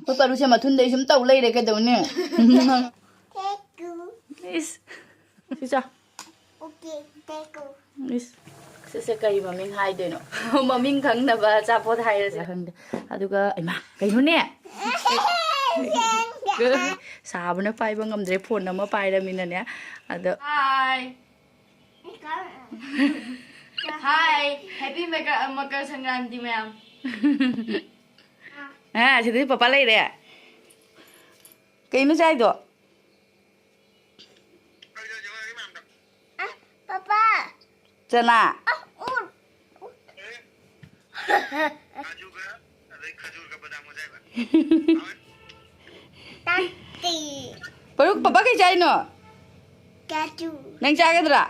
Koi paru se mathun dei sum tau lei re ke dau ne. Is. Sisa. Okay, teko. Is. Se kai maming hai de no. Maming khang na ba cha po thai ra se khang de. Aduga ai ma kai no ne. Sa bana pai ba ngam dre phone na ma pai ra min na ne. Ado hi. Hi, happy Makar Sankranti, ma'am. À, thì papa lấy đấy. Cái nó dai đó. Papa. Chana. Tati. Baru papa cái chai nó. Kaju. Nang cha cái đó.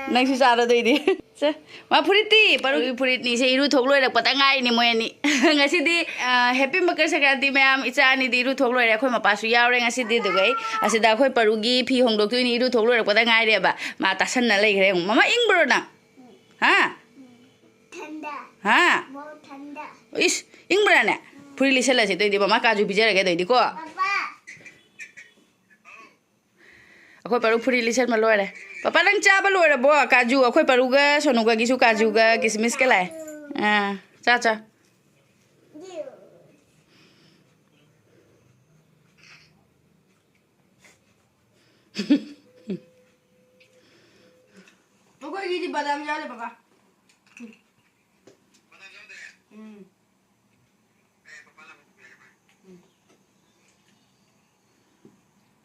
Nang si cha đó đây đi. Ma puriti, baru purit ni saya iru thoglo rak patangai ni moy ni. Ngasi di happy Makar Sankranti ma'am icha ni di iru thoglo rak khoi mapa su yaw re ngasi di dugai. Asida khoi parugi phi hongdok tu ni iru thoglo rak patangai re ba. Ma tasan na lai gre mama ing bro na. Ha? Thanda. Ha? Mo thanda. Is ing bro na. Puri li sela se doi di mama kaju bijara ge doi di ko. Papa. Akhoi paru puri li sel ma loi re. Papa nang cha ba loi ra bo kaju akhoi paru ga sonu ga gisu kaju ga kismis ke lai. Cha cha. Papa gigi badam jale papa.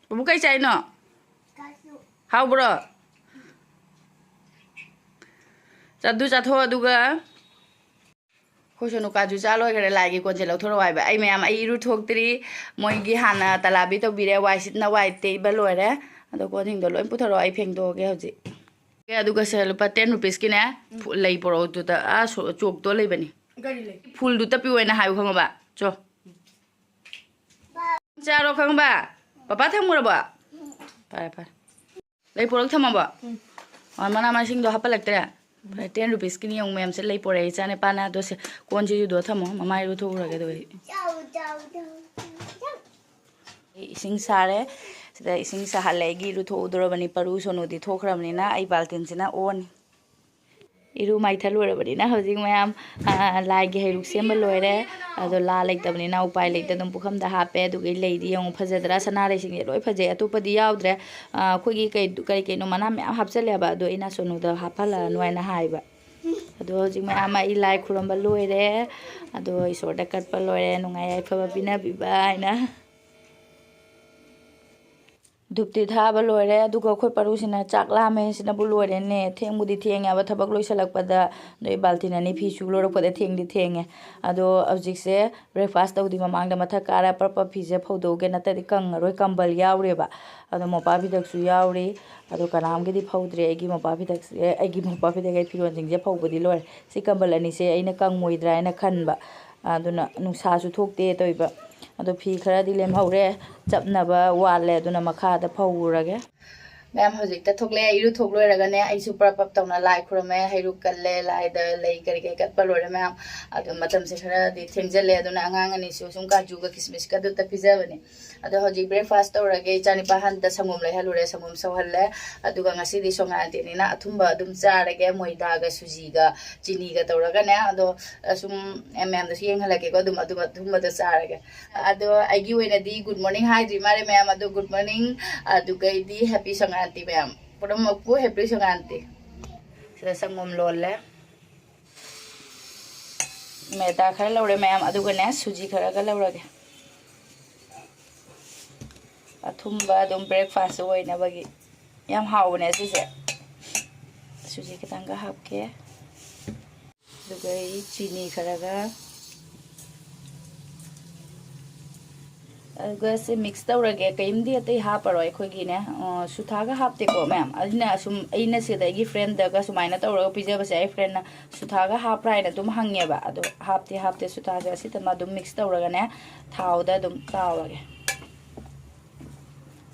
Papa kai chai no. Kaju. How bro? Chadu cha tho aduga. Khoi sonu kaju cha loi gre lai gi kon je lau thoro wai ba ai mayam ai iru thok tri moi gi hana talabi to bire wai sit na wai te ba loi re ado ko thing do loi pu thoro ai pheng do ge hoji ke aduga se lupa 10 rupees ki ne lei poro tu ta a chok to lei bani Gari le. phul du ta pi wai na hai khang ba cho cha ro khang ba papa thang mo ba pa pa lei poro thama ba mana ma sing do hapalak tra 10 rupees ki ni yong mem se lei pore cha ne pa na do se kon ji do thamo mama ru thu ra ge do Jauh, jauh, jauh. ising sare sida ising sa halegi ru tho udro bani paru sonu di thokram ni na ai baltin sina on iru mai thalu ra bani na hojing mayam lai ge heruk sem loire ado la lai tabni na upai lai ta dum pukham da ha pe du ge lai di yong phajadra sana re sing loi phaje atu padi yaudre khoi gi kai kai no mana me hap chale ba do ina sonu da hapala noi na hai ba ado hojing mayam ai lai khuram ba loire ado isor da kat pa loire nungai ai phaba bina bi ba ina Dupti thaba loire aduga khoi paru sina chakla me sina bu loire ne thengmudi thengya ba thabak loi salak pada doi baltina ni phi chu lorok pada thengdi thenge ado objik se breakfast taudi mamang da matha kara parpa phi je phodo ge na tadi kang roi kambal yaure ba ado mopa bi dak su yaure ado kanam ge di phodre agi mopa bi dak se agi mopa bi dak ai phiron jing je phobudi loire si kambal ani se aina kang moidra aina khanba aduna nungsa su thokte toiba ado phi khara di lem haure chapna ba wale aduna makha da phawurage ma'am हजिक थोले इरु थोक लोरगने आई super पप तौना लाई खुरमे हैरु कल्ले लाई the लई करि कइ कट पलोरे मैम अदु मतम से खरा दि थेंगजले अदुना अंगांग अनि सुम काजू का किसमिस का दु त पिजाबने अदु हजिक ब्रेकफास्ट तौरगे चानि पाहन द समुम लै हलुरे समुम सौहल्ले अदुगा ngasi di songa tini na athumba adum charage moida ga suji ga chini ga tawragane ado sum mm da sieng halake ko adum athumba da charage ado agi wena di good morning hi di mare ma'am ado good morning adu gai di happy songa Santi ma'am. Pura magpo happy Santi. Sila sangmom lola. Meta khara laure ma'am adu gane suji khara ga laurage. Athumba dum breakfast oi na bagi. Yam haune sise. Suji kitanga hapke. Dugai chini khara ga. से mix तौरगे कईमदी अतई हापरोय खोगिने सुथागा हापतेको ma'am अदिना सुम अइना सेदागी friend दगा सुमाइना तौरगा पिजबसे आई friend ना सुथागा हापराइना तुम हंगेबा अदो हापते हापते सुथागा सितमा दुम mix तौरगाने थावदा दुम कावगे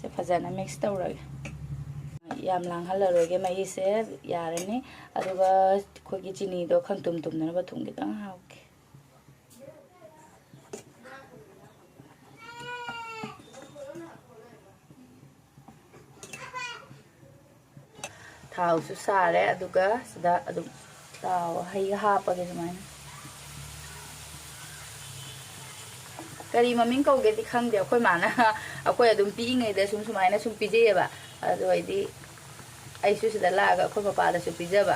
से फजाना mix तौरगे याम लांगहलरोगे मई से यारनी अदुगा खोगी चिनी दो खंतुम तुमनबा थुंगे तंग हावके ꯊꯥꯎꯁꯨ ꯁꯥꯔꯦ ꯑꯗꯨꯒ ꯁꯤꯗ ꯑꯗꯨꯝ ꯍꯩ ꯍꯥꯞꯄꯒꯦ ꯁꯨꯃꯥꯏꯅ ꯀꯔꯤ ꯃꯃꯤꯡ ꯀꯧꯒꯦꯗꯤ ꯈꯪꯗꯦ ꯑꯩꯈꯣꯏ ꯃꯥꯅ ꯑꯩꯈꯣꯏ ꯑꯗꯨꯝ ꯄꯤꯛꯏꯉꯩꯗ ꯁꯨꯃꯥꯏꯅ ꯁꯨꯝ ꯄꯤꯖꯩꯌꯦꯕ ꯑꯗꯣ ꯑꯩꯁꯨ ꯁꯤꯗ ꯂꯥꯛꯑꯒ ꯑꯩꯈꯣই ꯃꯄꯥꯗꯁꯨ ꯄꯤꯖꯕ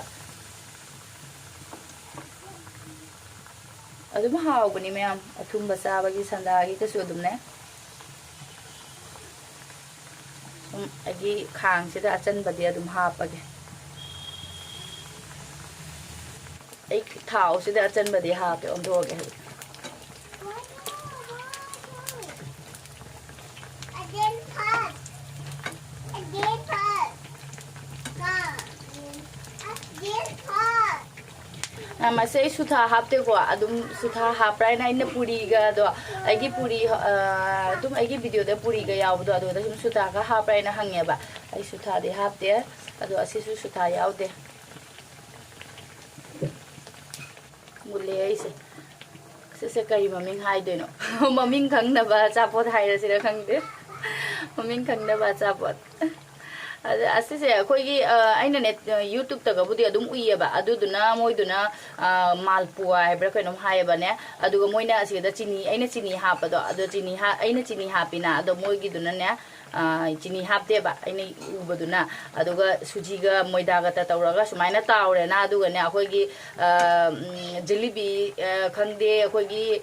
ꯑꯗꯨꯝ ꯍꯥꯎꯕꯅꯤ ꯃꯌꯥꯝ ꯑꯊꯨꯝꯕ ꯆꯥꯕꯒꯤ ꯁꯟꯗꯥꯒꯤꯗꯁꯨ ꯑꯗꯨꯝꯅꯦ ꯁꯨꯝ ꯑꯩꯒꯤ ꯈꯥꯡꯁꯤꯗ ꯑꯆꯟꯕꯗꯤ ꯑꯗꯨꯝ ꯍꯥꯞꯄꯒꯦ ꯑꯩ ꯊꯥꯎꯁꯤꯗ ꯑꯆꯟꯕꯗꯤ ꯍꯥꯞꯄꯦ ꯑꯣꯟꯊꯣꯛꯑꯒꯦ ꯍꯧꯖꯤꯛ Again, pass. Again, pass. Again, pass. ꯃꯁꯦ ꯑꯩ ꯁꯨꯊꯥ ꯍꯥꯞꯇꯦꯀꯣ ꯑꯗꯨꯝ ꯁꯨꯊꯥ ꯍꯥꯞꯄ꯭ꯔꯥ ꯍꯥꯏꯅ ꯑꯩꯅ ꯄꯨꯔꯤꯒꯗꯣ ꯑꯩꯒꯤ ꯄꯨꯔꯤ ꯑꯗꯨꯝ ꯑꯩꯒꯤ ꯚꯤꯗꯤꯑꯣꯗ ꯄꯨꯔꯤꯒ ꯌꯥꯎꯕꯗꯣ ꯑꯗꯨꯗ ꯁꯨꯝ ꯁꯨꯊꯥꯒ ꯍꯥꯞꯄ꯭ꯔꯥ ꯍꯥꯏꯅ ꯍꯪꯉꯦꯕ ꯑꯩ ꯁꯨꯊꯥꯗꯤ ꯍꯥꯞꯇꯦ ꯑꯗꯣ ꯑꯁꯤꯁꯨ ꯁꯨꯊꯥ ꯌꯥꯎꯗꯦ ꯃꯨꯜꯂꯦ ꯑꯩꯁꯦ ꯁꯤꯁꯦ ꯀꯔꯤ ꯃꯃꯤꯡ ꯍꯥꯏꯗꯣꯏꯅꯣ ꯃꯃꯤꯡ ꯈꯪꯅꯕ ꯑꯆꯥꯄꯣꯠ ꯍꯥꯏꯔꯁꯤꯔ ꯈꯪꯗꯦ ꯃꯃꯤꯡ ꯈꯪꯅꯕ ꯑꯆꯥꯄꯣꯠ ꯑꯗ ꯑꯁꯤꯁꯦ ꯑꯩꯈꯣꯏꯒꯤ ꯑꯩꯅꯅꯦ ꯌꯨꯇ꯭ꯌꯨꯕꯇꯒꯕꯨꯗꯤ ꯑꯗꯨꯝ ꯎꯏꯌꯦꯕ ꯑꯗꯨꯗꯨꯅ ꯃꯣꯏꯗꯨꯅ ꯃꯥꯜꯄꯨꯋꯥ ꯍꯥꯏꯕ꯭ꯔꯥ ꯀꯩꯅꯣꯝ ꯍꯥꯏꯌꯦꯕꯅꯦ ꯑꯗꯨꯒ ꯃꯣꯏꯅ ꯑꯁꯤꯗ ꯑꯩꯅ ꯆꯤꯅꯤ ꯍꯥꯞꯄꯗꯣ ꯑꯗꯣ ꯑꯩꯅ ꯆꯤꯅꯤ ꯍꯥꯞꯄꯤ나 ꯑꯗꯣ ꯃꯣꯏꯒꯤꯗꯨꯅꯅꯦ ꯆꯤꯅꯤ ꯍꯥꯞꯇꯦꯕ ꯑꯩꯅ ꯎꯕꯗꯨꯅ ꯑꯗꯨꯒ ꯁꯨꯖꯤꯒ ꯃꯣꯏꯗꯥꯒꯇ ꯇꯧꯔꯒ ꯁꯨꯃꯥꯏꯅ ꯇꯥꯎꯔꯦꯅ ꯑꯗꯨꯒꯅꯦ ꯑꯩꯈꯣꯏꯒꯤ ꯖꯤꯂꯤꯕꯤ ꯈꯪꯗꯦ ꯑꯩꯈꯣꯏꯒꯤ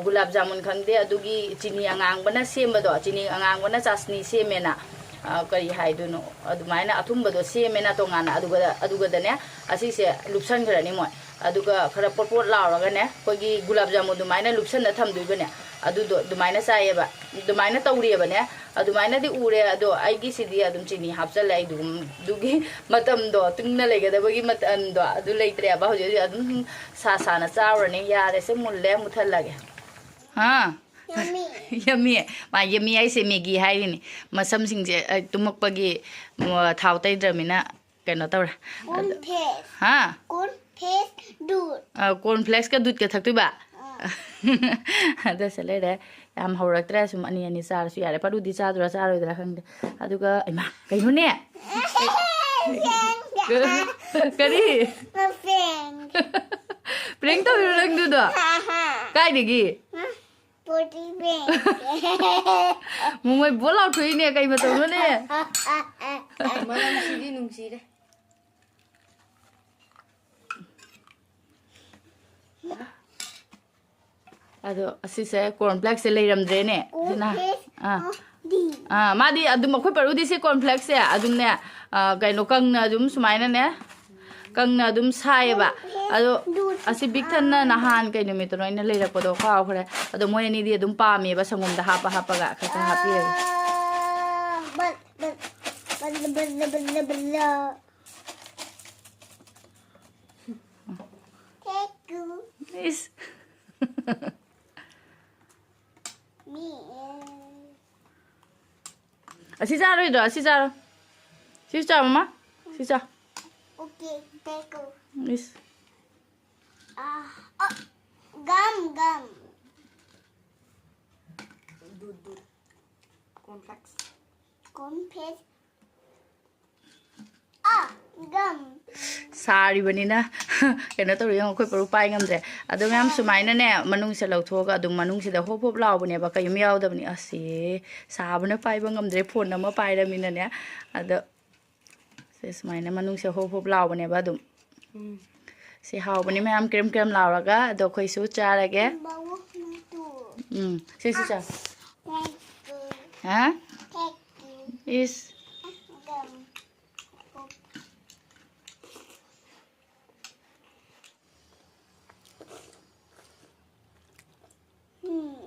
ꯒꯨꯂꯥꯞ ꯖꯥꯃꯨꯟ ꯈꯪꯗꯦ ꯑꯗꯨꯒꯤ ꯆꯤꯅꯤ ꯑꯉꯥꯡꯕꯅ ꯁꯦꯝꯕꯗꯣ ꯆꯤꯅꯤ ꯑꯉꯥꯡꯕꯅ ꯆꯥꯁꯅꯤ ꯁꯦꯝꯃꯦꯅ ꯀꯔꯤ ꯍꯥꯏꯗꯣꯏꯅꯣ ꯑꯗꯨꯃꯥꯏꯅ ꯑꯊꯨꯝꯕꯗꯣ ꯁꯦꯝꯃꯦꯅ ꯇꯣꯉꯥꯟꯅ ꯑꯗꯨꯒꯗꯅꯦ ꯑꯁꯤꯁꯦ ꯂꯨꯞꯁꯟꯈ꯭ꯔꯅꯤ ꯃꯣꯏ ꯑꯗꯨꯒ ꯈꯔ ꯄꯣꯠ ꯄꯣꯠ ꯂꯥꯎꯔꯒꯅꯦ ꯑꯩꯈꯣꯏꯒꯤ ꯒꯨꯂꯥꯞ ꯖꯥꯃꯨꯟ ꯑꯗꯨꯃꯥꯏꯅ ꯂꯨꯞꯁꯟꯅ ꯊꯝꯗꯣꯏꯕꯅꯦ ꯑꯗꯨꯗꯣ ꯑꯗꯨꯃꯥꯏꯅ ꯆꯥꯏꯌꯦꯕ ꯑꯗꯨꯃꯥꯏꯅ ꯇꯧꯔꯤꯑꯕꯅꯦ ꯑꯗꯨꯃꯥꯏꯅꯗꯤ ꯎꯔꯦ ꯑꯗꯣ ꯑꯩꯒꯤꯁꯤꯗꯤ ꯑꯗꯨꯝ ꯆꯤꯅꯤ ꯍꯥꯞꯆꯜꯂꯦ ꯑꯩꯗꯨꯒꯤ ꯃꯇꯝꯗꯣ ꯇꯨꯡꯅ ꯂꯩꯒꯗꯕꯒꯤ ꯃꯇꯝꯗꯣ ꯑꯗꯨ ꯂꯩꯇ꯭ꯔꯦꯕ ꯍꯧꯖꯤꯛ ꯍꯧꯖꯤꯛ ꯑꯗꯨꯝ ꯁꯥꯅ ꯆꯥꯎꯔꯅꯤ ꯌꯥꯔꯦꯁꯦ ꯃꯨꯜꯂꯦ ꯃꯨꯠꯊꯠꯂꯒꯦ ꯍꯥ Yummy. ꯌꯝꯃꯤ ꯃꯥ ꯌꯝꯃꯤ ꯑꯩꯁꯦ ꯃꯦꯒꯤ ꯍꯥꯏꯔꯤꯅꯤ ꯃꯁꯝꯁꯤꯡꯁꯦ ꯇꯨꯝꯃꯛꯄꯒꯤ ꯊꯥꯎ ꯇꯩꯗ꯭ꯔꯃꯤꯅ ꯀꯩꯅꯣ ꯇꯧꯔꯦ Corn paste. ꯍꯥ Corn paste, dude. ꯀꯣꯔꯟ ꯐ꯭ꯂꯦꯛꯁꯀ ꯗꯨꯠꯀ ꯊꯛꯇꯣꯏꯕ ꯑꯗꯨꯁꯨ ꯂꯩꯔꯦ ꯌꯥꯝ ꯍꯧꯔꯛꯇ꯭ꯔꯦ ꯁꯨꯝ ꯑꯅꯤ ꯑꯅꯤ ꯆꯥꯔꯁꯨ ꯌꯥꯔꯦ ꯄꯔꯨꯗꯤ ꯆꯥꯗꯣꯏꯔꯥ ꯆꯥꯔꯣꯏꯗ꯭ꯔꯥ ꯈꯪꯗꯦ ꯑꯗꯨꯒ ꯏꯃꯥ ꯀꯩꯅꯣꯅꯦ ꯀꯔꯤ My friend. ꯄ꯭ꯔꯦꯡ ꯇꯧꯕꯤꯔꯣ ꯅꯪꯗꯨꯗꯣ ꯀꯥꯏꯗꯒꯤ Potty bank. ꯃꯣꯏ ꯕꯣꯜ ꯂꯥꯎꯊꯣꯛꯏꯅꯦ ꯀꯩ ꯃꯇꯧꯅꯣꯅꯦ ꯃꯅꯝꯁꯤꯗꯤ ꯅꯨꯡꯁꯤꯔꯦ ꯑꯗꯣ ꯑꯁꯤꯁꯦ ꯀꯣꯔꯟ ꯐ꯭ꯂꯦꯛꯁꯦ ꯂꯩꯔꯝꯗ꯭ꯔꯦꯅꯦ Corn ꯁꯤꯅ paste, dude. ꯃꯥꯗꯤ ꯑꯗꯨꯝ ꯑꯩꯈꯣই ꯄꯔꯨꯗꯤꯁꯦ ꯀꯣꯔꯟ ꯐ꯭ꯂꯦꯛꯁꯦ ꯑꯗꯨꯝꯅꯦ ꯀꯩꯅꯣ ꯀꯪꯅ ꯑꯗꯨꯝ ꯁꯨꯃꯥꯏꯅꯅꯦ ꯀꯪꯅ ꯑꯗꯨꯝ ꯁꯥꯏꯌꯦꯕ ꯑꯗꯣ ꯑꯁꯤ ꯕꯤꯛ ꯊꯟꯅ ꯅꯍꯥꯟ ꯀꯩ ꯅꯨꯃꯤꯠꯇꯅꯣ ꯑꯩꯅ ꯂꯩꯔꯛꯄꯗꯣ ꯀꯥꯎꯈ꯭ꯔꯦ ꯑꯗꯣ ꯃꯣꯏ ꯑꯅꯤꯗꯤ ꯑꯗꯨꯝ ꯄꯥꯝꯃꯦꯕ ꯁꯪꯒꯣꯝꯗ ꯍꯥꯞꯄꯒ ꯈꯔ ꯍꯥꯞꯄꯤꯔꯒꯦ Thank you. 이스. Me. 시자로이도 시자로. 시자 엄마? 시자. Okay, thank you. 이스. Gum, gum. दूध कॉर्नफ्लेक्स Corn paste. Gum. ꯁꯥꯔꯤꯕꯅꯤꯅ ꯀꯩꯅꯣ ꯇꯧꯔꯤ ꯑꯩꯈꯣꯏ ꯄꯔꯨ ꯄꯥꯏ ꯉꯝꯗ꯭ꯔꯦ ꯑꯗꯣ ꯃꯌꯥꯝ ꯁꯨꯃꯥꯏꯅꯅꯦ ꯃꯅꯨꯡꯁꯦ ꯂꯧꯊꯣꯛꯑꯒ ꯑꯗꯨꯝ ꯃꯅꯨꯡꯁꯤꯗ ꯍꯣꯞ ꯍꯣꯞ ꯂꯥꯎꯕꯅꯦꯕ ꯀꯩꯝ ꯌꯥꯎꯗꯕꯅꯤ ꯑꯁꯤ ꯁꯥꯕꯅ ꯄꯥꯏꯕ ꯉꯝꯗ꯭ꯔꯦ ꯐꯣꯟ ꯑꯃ ꯄꯥꯏꯔꯃꯤꯅꯅꯦ ꯑꯗꯣ ꯁꯤ ꯁꯨꯃꯥꯏꯅ ꯃꯅꯨꯡꯁꯦ ꯍꯣꯞ ꯍꯣꯞ ꯂꯥꯎꯕꯅꯦꯕ ꯑꯗꯨꯝ ꯁꯤ ꯍꯥꯎꯕꯅꯤ ꯃꯌꯥꯝ ꯀ꯭ꯔꯦꯝ ꯀ꯭ꯔꯦꯝ ꯂꯥꯎꯔꯒ ꯑꯗꯣ ꯑꯩꯈꯣꯏꯁꯨ ꯆꯥꯔꯒꯦ ꯁꯤꯁꯨ ꯆꯥ Thank you. ꯍꯥ Thank you. Is Gum.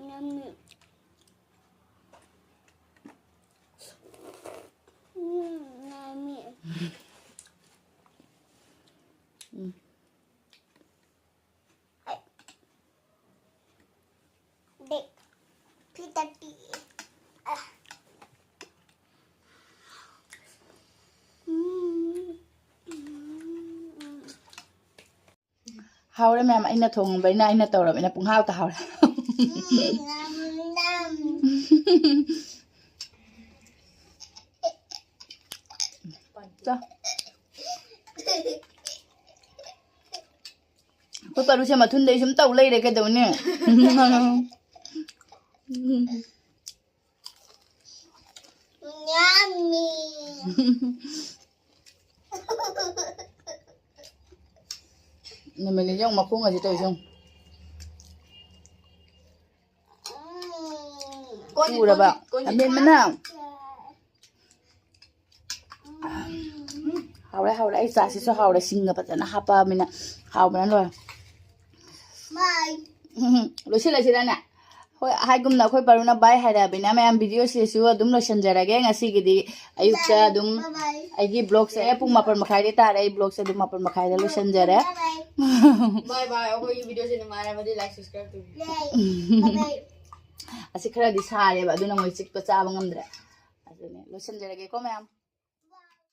Yummy. Yummy. Dick. Pita tea. ꯍꯥꯎꯔꯦ ꯃꯌꯥꯝ ꯑꯩꯅ ꯊꯣꯡꯕꯩꯅ ꯑꯩꯅ ꯇꯧꯔꯕꯅꯤꯅ ꯄꯨꯡꯍꯥꯎꯇ ꯍꯥꯎꯔꯦ ꯆꯥ Khôi paru xem mà thun đấy chúng tàu lây đấy cái đầu nè. Yummy. Nè mình lấy mà không ở gì tới không? Chua rồi bạn. Làm bên bên nào? Hào đấy, giá sẽ cho hào đấy xinh gặp nó hấp mình hào mình rồi. Bye. Lúc xí là gì đây nè? Khôi hai gum nào khôi paru na bye hai đứa bên em video sẽ xua đúng là sân ra cái ngay xí cái đi ayuk cha đúng Bye bye. ai cái blog sẽ pung mapan makai đi ta đây blog sẽ đúng mapan makai đây lúc sân ra đấy. Bye Bye bye. Ako yung video sa naman. Madi like, subscribe to me. bye. Bye bye. Asi khara di sa re ba dun na mo chik pa cha bang amdra. Adu ne lo sân ra cái có mẹ em.